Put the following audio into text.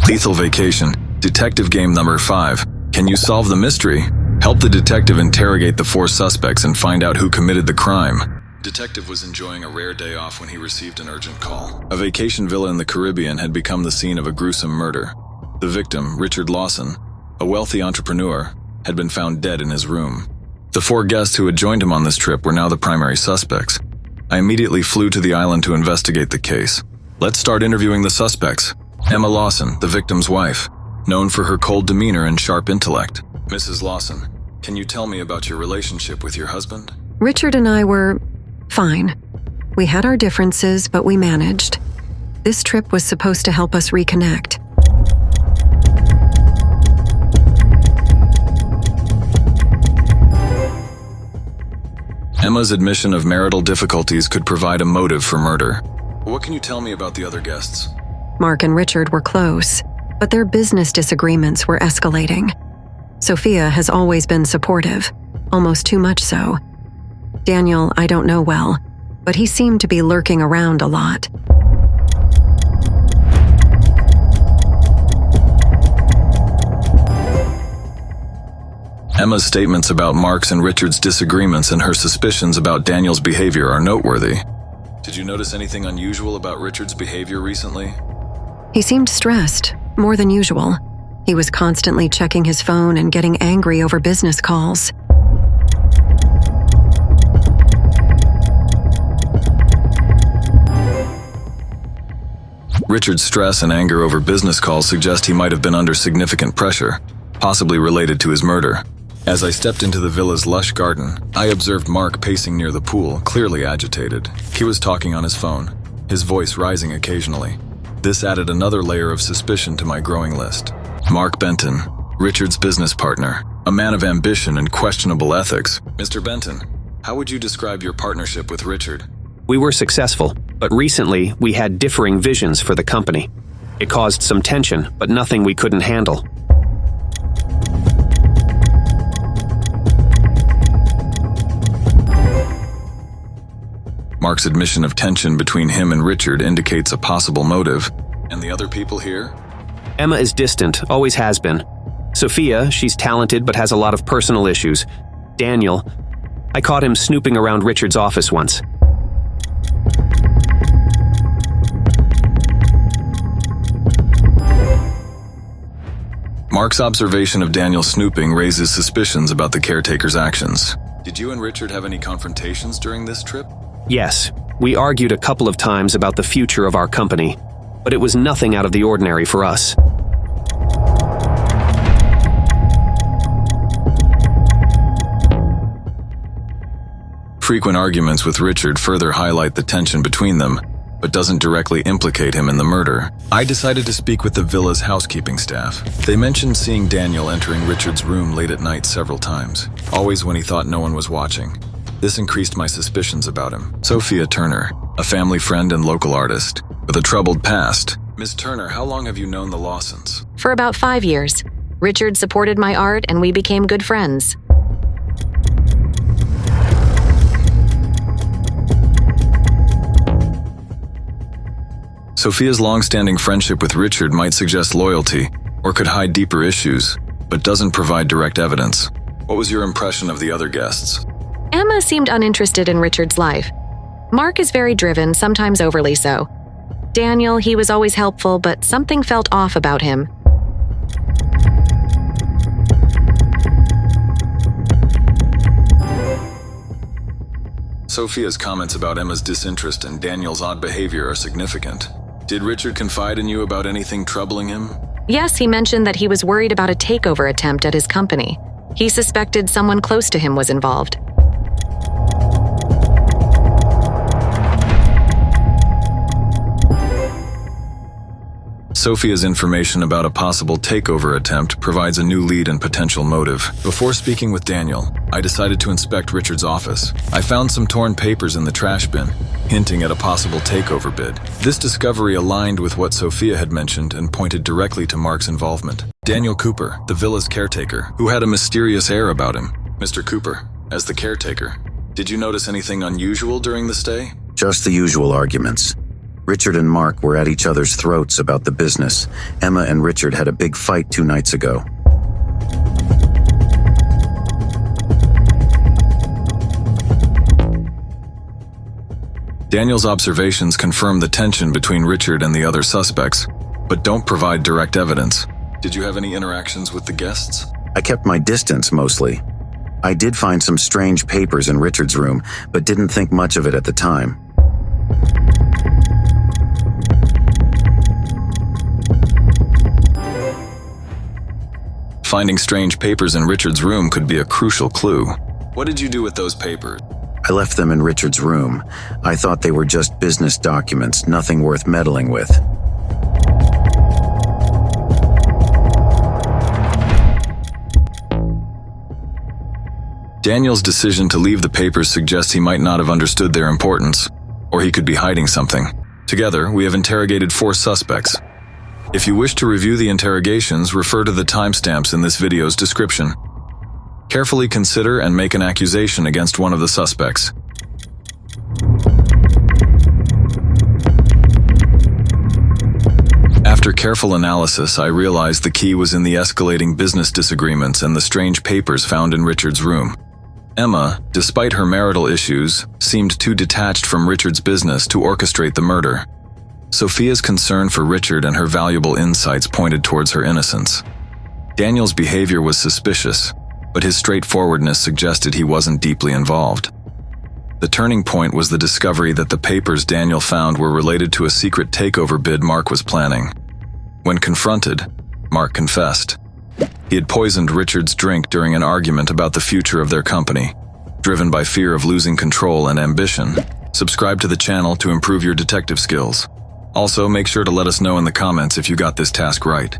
Lethal Vacation, Detective Game number 5. Can you solve the mystery? Help the detective interrogate the 4 suspects and find out who committed the crime. Detective was enjoying a rare day off when he received an urgent call. A vacation villa in the Caribbean had become the scene of a gruesome murder. The victim, Richard Lawson, a wealthy entrepreneur, had been found dead in his room. The 4 guests who had joined him on this trip were now the primary suspects. I immediately flew to the island to investigate the case. Let's start interviewing the suspects. Emma Lawson, the victim's wife, known for her cold demeanor and sharp intellect. Mrs. Lawson, can you tell me about your relationship with your husband? Richard and I were fine. We had our differences, but we managed. This trip was supposed to help us reconnect. Emma's admission of marital difficulties could provide a motive for murder. What can you tell me about the other guests? Mark and Richard were close, but their business disagreements were escalating. Sophia has always been supportive, almost too much so. Daniel, I don't know well, but he seemed to be lurking around a lot. Emma's statements about Mark's and Richard's disagreements and her suspicions about Daniel's behavior are noteworthy. Did you notice anything unusual about Richard's behavior recently? He seemed stressed, more than usual. He was constantly checking his phone and getting angry over business calls. Richard's stress and anger over business calls suggest he might have been under significant pressure, possibly related to his murder. As I stepped into the villa's lush garden, I observed Mark pacing near the pool, clearly agitated. He was talking on his phone, his voice rising occasionally. This added another layer of suspicion to my growing list. Mark Benton, Richard's business partner, a man of ambition and questionable ethics. Mr. Benton, how would you describe your partnership with Richard? We were successful, but recently we had differing visions for the company. It caused some tension, but nothing we couldn't handle. Mark's admission of tension between him and Richard indicates a possible motive. And the other people here? Emma is distant, always has been. Sophia, she's talented but has a lot of personal issues. Daniel, I caught him snooping around Richard's office once. Mark's observation of Daniel snooping raises suspicions about the caretaker's actions. Did you and Richard have any confrontations during this trip? Yes, we argued a couple of times about the future of our company, but it was nothing out of the ordinary for us. Frequent arguments with Richard further highlight the tension between them, but doesn't directly implicate him in the murder. I decided to speak with the villa's housekeeping staff. They mentioned seeing Daniel entering Richard's room late at night several times, always when he thought no one was watching. This increased my suspicions about him. Sophia Turner, a family friend and local artist, with a troubled past. Ms. Turner, how long have you known the Lawsons? For about 5 years. Richard supported my art and we became good friends. Sophia's long-standing friendship with Richard might suggest loyalty, or could hide deeper issues, but doesn't provide direct evidence. What was your impression of the other guests? Emma seemed uninterested in Richard's life. Mark is very driven, sometimes overly so. Daniel, he was always helpful, but something felt off about him. Sophia's comments about Emma's disinterest and Daniel's odd behavior are significant. Did Richard confide in you about anything troubling him? Yes, he mentioned that he was worried about a takeover attempt at his company. He suspected someone close to him was involved. Sophia's information about a possible takeover attempt provides a new lead and potential motive. Before speaking with Daniel, I decided to inspect Richard's office. I found some torn papers in the trash bin, hinting at a possible takeover bid. This discovery aligned with what Sophia had mentioned and pointed directly to Mark's involvement. Daniel Cooper, the villa's caretaker, who had a mysterious air about him. Mr. Cooper, as the caretaker, did you notice anything unusual during the stay? Just the usual arguments. Richard and Mark were at each other's throats about the business. Emma and Richard had a big fight 2 nights ago. Daniel's observations confirm the tension between Richard and the other suspects, but don't provide direct evidence. Did you have any interactions with the guests? I kept my distance mostly. I did find some strange papers in Richard's room, but didn't think much of it at the time. Finding strange papers in Richard's room could be a crucial clue. What did you do with those papers? I left them in Richard's room. I thought they were just business documents, nothing worth meddling with. Daniel's decision to leave the papers suggests he might not have understood their importance, or he could be hiding something. Together, we have interrogated 4 suspects. If you wish to review the interrogations, refer to the timestamps in this video's description. Carefully consider and make an accusation against one of the suspects. After careful analysis, I realized the key was in the escalating business disagreements and the strange papers found in Richard's room. Emma, despite her marital issues, seemed too detached from Richard's business to orchestrate the murder. Sophia's concern for Richard and her valuable insights pointed towards her innocence. Daniel's behavior was suspicious, but his straightforwardness suggested he wasn't deeply involved. The turning point was the discovery that the papers Daniel found were related to a secret takeover bid Mark was planning. When confronted, Mark confessed. He had poisoned Richard's drink during an argument about the future of their company. Driven by fear of losing control and ambition, subscribe to the channel to improve your detective skills. Also, make sure to let us know in the comments if you got this task right.